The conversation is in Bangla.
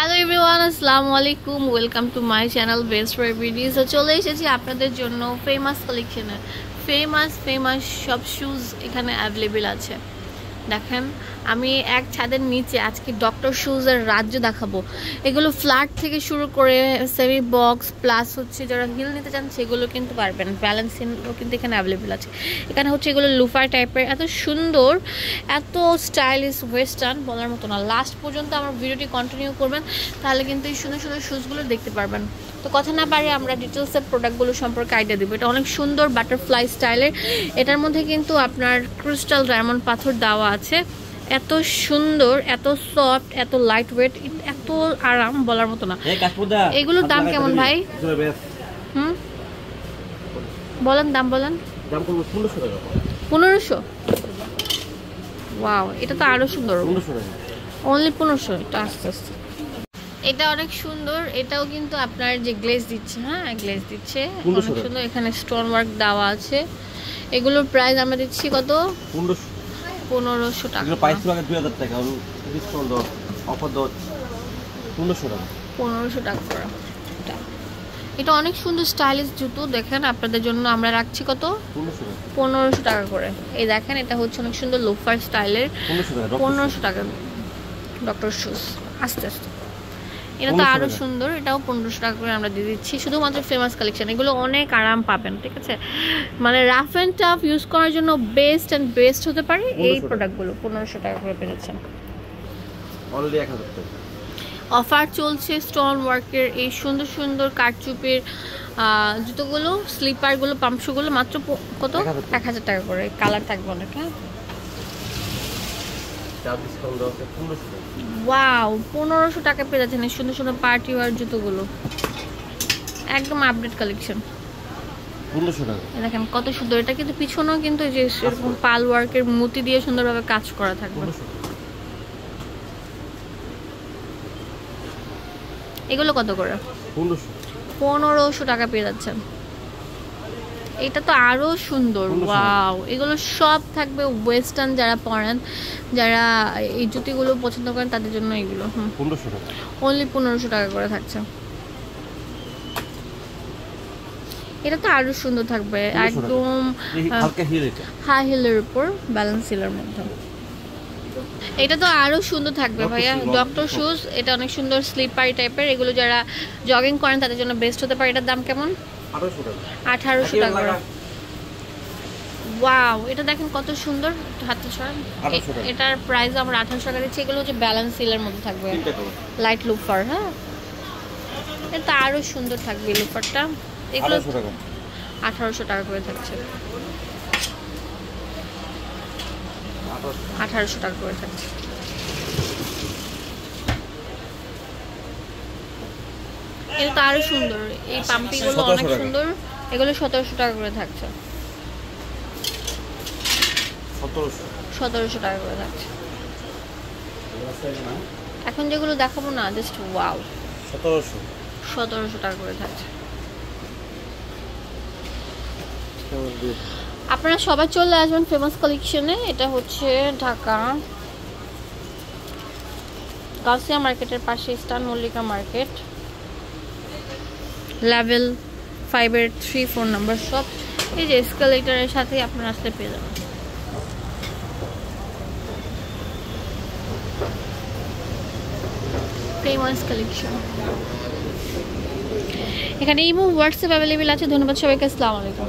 হ্যালো এভরিওয়ান, আসসালামু আলাইকুম। Welcome to my channel best রেভিডিজ। চলে এসেছি আপনাদের জন্য ফেমাস কালেকশনে। ফেমাস সব শুজ এখানে অ্যাভেলেবেল আছে। দেখেন, আমি এক ছাদের নিচে আজকে ডক্টর শুজের রাজ্য দেখাবো। এগুলো ফ্ল্যাট থেকে শুরু করে সেমি বক্স প্লাস হচ্ছে যারা হিল নিতে চান সেগুলো কিন্তু পারবেন। ব্যালেন্স হিলও কিন্তু এখানে অ্যাভেলেবেল আছে। এখানে হচ্ছে এগুলো লুফার টাইপের, এত সুন্দর, এত স্টাইলিশ, ওয়েস্টার্ন বলার মতো না। লাস্ট পর্যন্ত আমার ভিডিওটি কন্টিনিউ করবেন, তাহলে কিন্তু এই সুন্দর সুন্দর শুজগুলো দেখতে পারবেন। তো কথা না পারে আমরা ডিটেলসের প্রোডাক্টগুলো সম্পর্কে আইডিয়া দেবো। এটা অনেক সুন্দর বাটারফ্লাই স্টাইলের। এটার মধ্যে কিন্তু আপনার ক্রিস্টাল ডায়মন্ড পাথর দেওয়া আছে। এত সুন্দর, এত সফট, এত লাইট ওয়েট, এত আরাম বলার মতো না। এগুলোর দাম কেমন ভাই? বলেন দাম, বলেন। 1500। ওয়াও, এটা তো আরো সুন্দর। অনলি 1500। এটা আস্তে আস্তে, এটা অনেক সুন্দর। এটাও কিন্তু আপনার যে গ্লেজ দিচ্ছে, হ্যাঁ গ্লেজ দিচ্ছে, অনেক সুন্দর। এখানে স্টোন ওয়ার্ক দেওয়া আছে। এগুলোর প্রাইস আমরা দিচ্ছি কত? 1500 টাকা। 2000 টাকা ডিসকাউন্ট দাও, অফার দাও। 1500 টাকা করে। এটা অনেক সুন্দর স্টাইলিশ জুতো। দেখেন, আপনাদের জন্য আমরা রাখছি কত? 1500 টাকা করে। এই দেখেন, এটা হচ্ছে অনেক সুন্দর লোফার স্টাইলের। 1500 টাকা ডক্টর শুজ। আস্তে আস্তে, এটা তো আরো সুন্দর। এটাও 1500 টাকা করে আমরা দিয়ে দিচ্ছি, শুধুমাত্র ফেমাস কালেকশন। এগুলো অনেক আরাম পাবেন, ঠিক আছে? মানে রাফ অ্যান্ড টাফ ইউজ করার জন্য বেস্ট হতে পারে এই প্রোডাক্টগুলো। 1500 টাকা করে পেয়েছেন। অনলি 1000 টাকা অফার চলছে স্টোন ওয়ার্কের এই সুন্দর সুন্দর কারচুপির জুতোগুলো, স্লিপারগুলো, পাম্পশুগুলো মাত্র কত? 1000 টাকা করে। কালার থাকবে অনেক। হ্যাঁ, ওয়াও, 1500 টাকা পেয়ে যাচ্ছেন এই সুন্দর সুন্দর পার্টি ওয়ার জুতোগুলো। একদম আপডেট কালেকশন। 1500 টাকা। দেখেন কত সুন্দর। এটা কিন্তু পিছনেও কিন্তু যে এরকম পাল ওয়ার্কের মতি দিয়ে সুন্দরভাবে কাজ করা থাকবে। এগুলো কত করে? 1500 টাকা পেয়ে যাচ্ছেন। এটা তো আরো সুন্দর। ওয়াও, এগুলো সব থাকবে ওয়েস্টার্ন। যারা পরেন, যারা এই জুতিগুলো পছন্দ করেন তাদের জন্য এগুলো 1500 টাকা। অনলি 1500 টাকা করে থাকছে। এটা তো আরো সুন্দর থাকবে, একদম হাই হিলের উপর, ব্যালেন্স হিলের মধ্যে। এটা তো আরো সুন্দর থাকবে ভাইয়া, ডক্টর শুজ। এটা অনেক সুন্দর স্লিপারি টাইপের। এগুলো যারা জগিং করেন তাদের জন্য বেস্ট হতে পারে। এটার দাম কেমন? 1800 টাকা। ওয়াও, এটা দেখেন কত সুন্দর। হাতে ছড়ান। এটার প্রাইস আমরা 1800 টাকা দিচ্ছি। এগুলো হচ্ছে ব্যালেন্স সিলের মধ্যে থাকবে, লাইট লুফার। হ্যাঁ, এটা আরো সুন্দর থাকবে লুফারটা। এগুলো 1800 টাকা করে থাকছে। 1800 টাকা করে থাকছে। এটা তো আরো সুন্দর। এই পাম্পিগুলো অনেক সুন্দর। এগুলো 1700 টাকা করে থাকছে। 1700 টাকা করে থাকছে। এখন যেগুলো দেখাবো না, জাস্ট ওয়াও, 1700 টাকা করে থাকছে। আপনারা সবাই চলে আসবেন ফেমাস কালেকশনে। এটা হচ্ছে ঢাকা গাউসিয়া মার্কেটের পাশে, ইস্টার্ন মল্লিকা মার্কেট, লেভেল 5-এর 3-4 নম্বর শপ। এই যে এসকালেটরের সাথে আপনারা আসতে পেয়ে যাবেন। Famous collection. এখানে ইমো, হোয়াটসঅ্যাপ অ্যাভেলেবেল আছে। ধন্যবাদ সবাইকে। আসসালামু আলাইকুম।